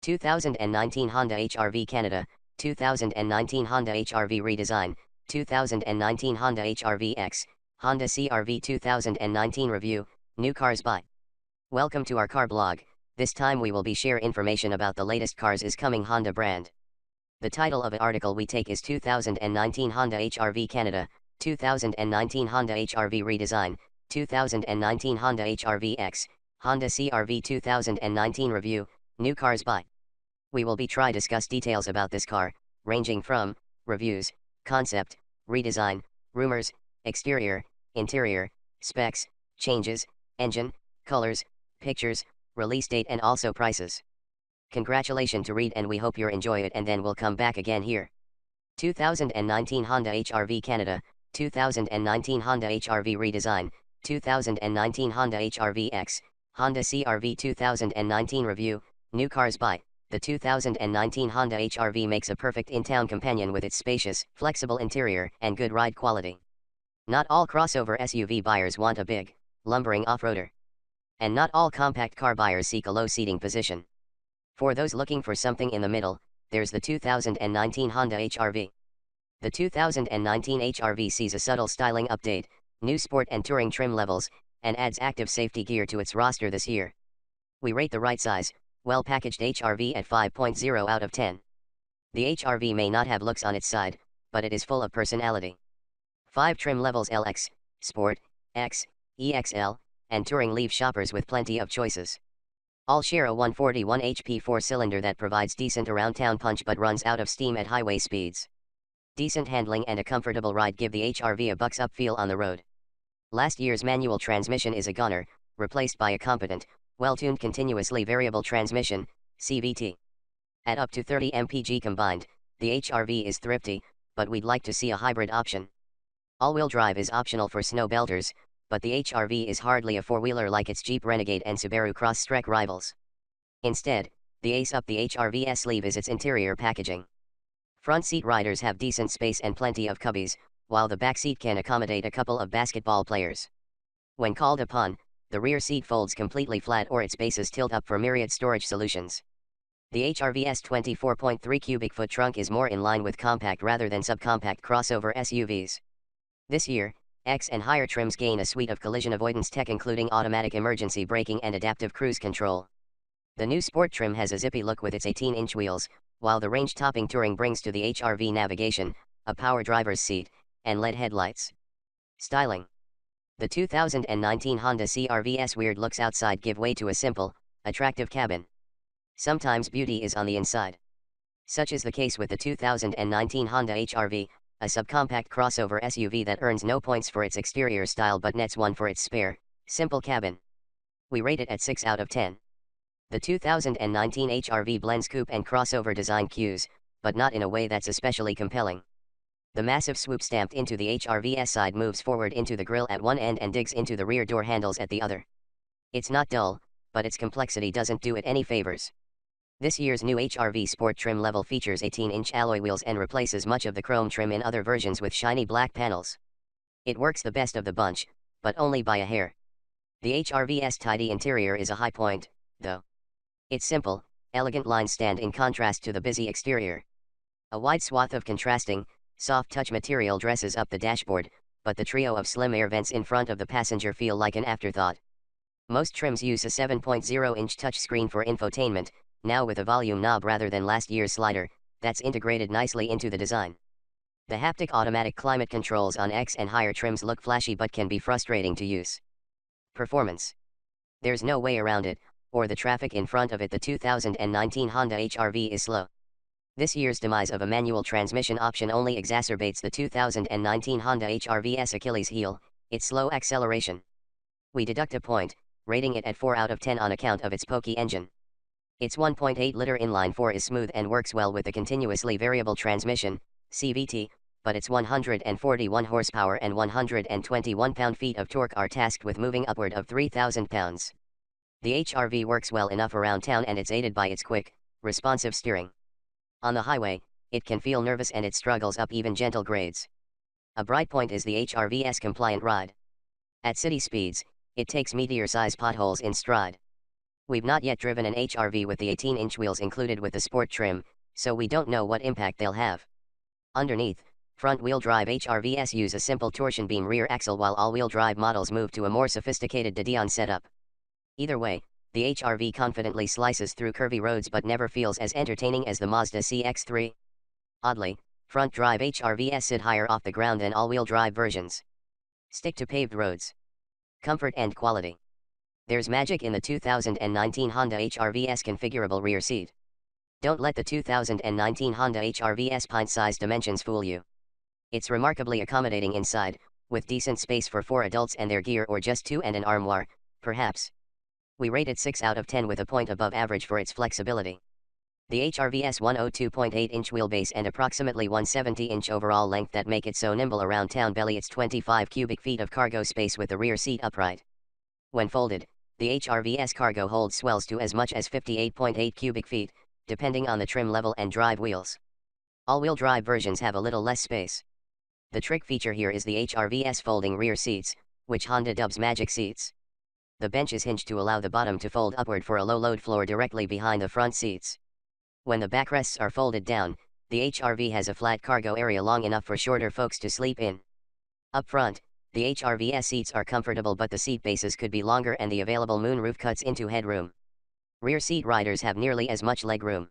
2019 Honda HRV Canada, 2019 Honda HRV Redesign, 2019 Honda HRV X, Honda CRV 2019 Review, New Cars By. Welcome to our car blog. This time we will be share information about the latest cars is coming Honda brand. The title of the article we take is 2019 Honda HRV Canada, 2019 Honda HRV Redesign, 2019 Honda HRV X, Honda CRV 2019 Review, New Cars By. We will be try discuss details about this car, ranging from reviews, concept, redesign, rumors, exterior, interior, specs, changes, engine, colors, pictures, release date and also prices. Congratulations to read and we hope you enjoy it and then we'll come back again here. 2019 Honda HRV Canada, 2019 Honda HRV Redesign, 2019 Honda HRV X, Honda CRV 2019 Review, New Cars By. The 2019 Honda HRV makes a perfect in-town companion with its spacious, flexible interior and good ride quality. Not all crossover SUV buyers want a big, lumbering off-roader. And not all compact car buyers seek a low seating position. For those looking for something in the middle, there's the 2019 Honda HRV. The 2019 HRV sees a subtle styling update, new sport and touring trim levels, and adds active safety gear to its roster this year. We rate the right size, well-packaged HRV at 5.0 out of 10. The HRV may not have looks on its side, but it is full of personality. 5 trim levels LX, Sport, X, EXL, and Touring leave shoppers with plenty of choices. All share a 141 HP 4-cylinder that provides decent around-town punch but runs out of steam at highway speeds. Decent handling and a comfortable ride give the HRV a bucks-up feel on the road. Last year's manual transmission is a goner, replaced by a competent, well-tuned continuously variable transmission, CVT. At up to 30 mpg combined, the HRV is thrifty, but we'd like to see a hybrid option. All-wheel drive is optional for snow belters, but the HRV is hardly a four-wheeler like its Jeep Renegade and Subaru Crosstrek rivals. Instead, the ace up the HRV's sleeve is its interior packaging. Front seat riders have decent space and plenty of cubbies, while the back seat can accommodate a couple of basketball players. When called upon, the rear seat folds completely flat or its bases tilt up for myriad storage solutions. The HRV's 24.3 cubic foot trunk is more in line with compact rather than subcompact crossover SUVs. This year, X and higher trims gain a suite of collision avoidance tech including automatic emergency braking and adaptive cruise control. The new sport trim has a zippy look with its 18-inch wheels, while the range-topping touring brings to the HRV navigation, a power driver's seat, and LED headlights. Styling. The 2019 Honda CRV's weird looks outside give way to a simple, attractive cabin. Sometimes beauty is on the inside. Such is the case with the 2019 Honda HRV, a subcompact crossover SUV that earns no points for its exterior style but nets one for its spare, simple cabin. We rate it at 6 out of 10. The 2019 HRV blends coupe and crossover design cues, but not in a way that's especially compelling. The massive swoop stamped into the HRV's side moves forward into the grille at one end and digs into the rear door handles at the other. It's not dull, but its complexity doesn't do it any favors. This year's new HRV Sport trim level features 18-inch alloy wheels and replaces much of the chrome trim in other versions with shiny black panels. It works the best of the bunch, but only by a hair. The HRV's tidy interior is a high point, though. Its simple, elegant lines stand in contrast to the busy exterior. A wide swath of contrasting, soft touch material dresses up the dashboard, but the trio of slim air vents in front of the passenger feel like an afterthought. Most trims use a 7.0-inch touchscreen for infotainment, now with a volume knob rather than last year's slider, that's integrated nicely into the design. The haptic automatic climate controls on X and higher trims look flashy but can be frustrating to use. Performance. There's no way around it, or the traffic in front of it. The 2019 Honda HRV is slow. This year's demise of a manual transmission option only exacerbates the 2019 Honda HRV's Achilles heel, its slow acceleration. We deduct a point, rating it at 4 out of 10 on account of its pokey engine. Its 1.8-liter inline-4 is smooth and works well with the continuously variable transmission, CVT, but its 141 horsepower and 121 pound-feet of torque are tasked with moving upward of 3,000 pounds. The HRV works well enough around town and it's aided by its quick, responsive steering. On the highway, it can feel nervous and it struggles up even gentle grades. A bright point is the HRV's compliant ride. At city speeds, it takes meteor-sized potholes in stride. We've not yet driven an HRV with the 18-inch wheels included with the sport trim, so we don't know what impact they'll have. Underneath, front-wheel drive HRVs use a simple torsion beam rear axle while all-wheel drive models move to a more sophisticated Didion setup. Either way, the HRV confidently slices through curvy roads but never feels as entertaining as the Mazda CX-3. Oddly, front-drive HRVs sit higher off the ground than all-wheel drive versions. Stick to paved roads. Comfort and quality. There's magic in the 2019 Honda HRV's configurable rear seat. Don't let the 2019 Honda HRV's pint-sized dimensions fool you. It's remarkably accommodating inside, with decent space for 4 adults and their gear or just 2 and an armoire, perhaps. We rate it 6 out of 10 with a point above average for its flexibility. The HRV's 102.8-inch wheelbase and approximately 170-inch overall length that make it so nimble around town belly its 25 cubic feet of cargo space with the rear seat upright. When folded, the HRV's cargo hold swells to as much as 58.8 cubic feet, depending on the trim level and drive wheels. All-wheel drive versions have a little less space. The trick feature here is the HRV's folding rear seats, which Honda dubs magic seats. The bench is hinged to allow the bottom to fold upward for a low-load floor directly behind the front seats. When the backrests are folded down, the HRV has a flat cargo area long enough for shorter folks to sleep in. Up front, the HRV's seats are comfortable but the seat bases could be longer and the available moonroof cuts into headroom. Rear seat riders have nearly as much legroom.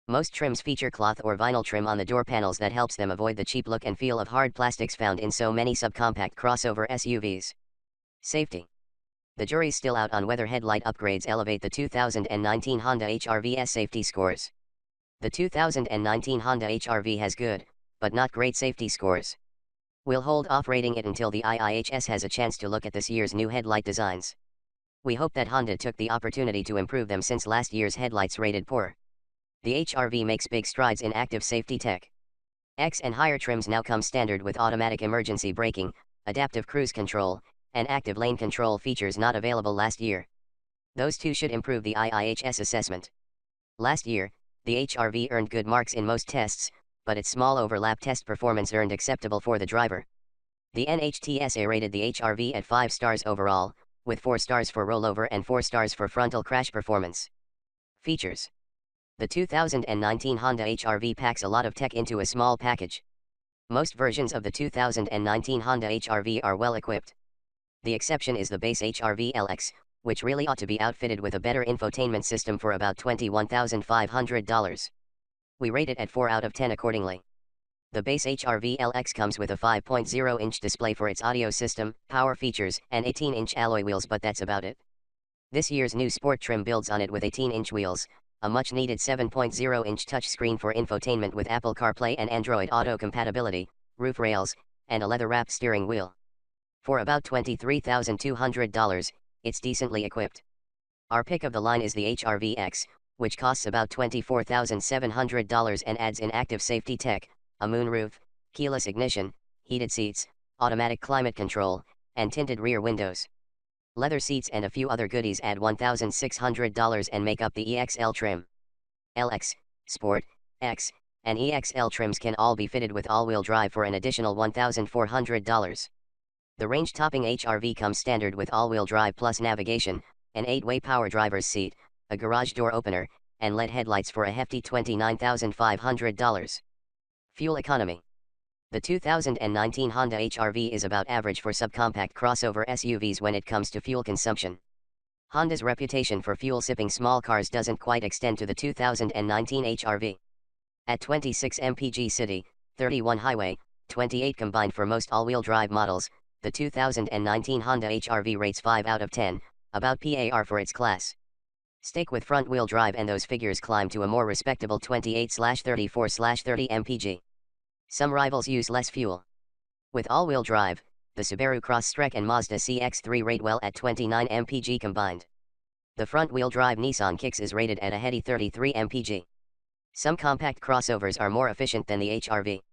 Most trims feature cloth or vinyl trim on the door panels that helps them avoid the cheap look and feel of hard plastics found in so many subcompact crossover SUVs. Safety. The jury's still out on whether headlight upgrades elevate the 2019 Honda HRV's safety scores. The 2019 Honda HRV has good, but not great safety scores. We'll hold off rating it until the IIHS has a chance to look at this year's new headlight designs. We hope that Honda took the opportunity to improve them since last year's headlights rated poor. The HRV makes big strides in active safety tech. X and higher trims now come standard with automatic emergency braking, adaptive cruise control, and active lane control features not available last year. Those two should improve the IIHS assessment. Last year, the HRV earned good marks in most tests, but its small overlap test performance earned acceptable for the driver. The NHTSA rated the HRV at 5 stars overall, with 4 stars for rollover and 4 stars for frontal crash performance. Features. The 2019 Honda HRV packs a lot of tech into a small package. Most versions of the 2019 Honda HRV are well equipped. The exception is the base HRV LX, which really ought to be outfitted with a better infotainment system for about $21,500. We rate it at 4 out of 10 accordingly. The base HRV LX comes with a 5.0-inch display for its audio system, power features, and 18-inch alloy wheels, but that's about it. This year's new sport trim builds on it with 18-inch wheels, a much-needed 7.0-inch touchscreen for infotainment with Apple CarPlay and Android Auto compatibility, roof rails, and a leather-wrapped steering wheel. For about $23,200, it's decently equipped. Our pick of the line is the HRV X, which costs about $24,700 and adds in active safety tech, a moonroof, keyless ignition, heated seats, automatic climate control, and tinted rear windows. Leather seats and a few other goodies add $1,600 and make up the EXL trim. LX, Sport, X, and EXL trims can all be fitted with all-wheel drive for an additional $1,400. The range-topping HRV comes standard with all-wheel drive plus navigation, an 8-way power driver's seat, a garage door opener, and LED headlights for a hefty $29,500. Fuel economy. The 2019 Honda HRV is about average for subcompact crossover SUVs when it comes to fuel consumption. Honda's reputation for fuel-sipping small cars doesn't quite extend to the 2019 HRV. At 26 mpg city, 31 highway, 28 combined for most all-wheel drive models, the 2019 Honda HRV rates 5 out of 10, about PAR for its class. Stick with front-wheel drive and those figures climb to a more respectable 28/34/30 mpg. Some rivals use less fuel. With all-wheel drive, the Subaru Crosstrek and Mazda CX-3 rate well at 29 mpg combined. The front-wheel drive Nissan Kicks is rated at a heady 33 mpg. Some compact crossovers are more efficient than the HRV.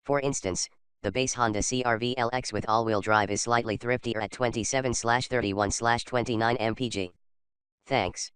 For instance, the base Honda CR-V LX with all-wheel drive is slightly thriftier at 27/31/29 mpg. Thanks.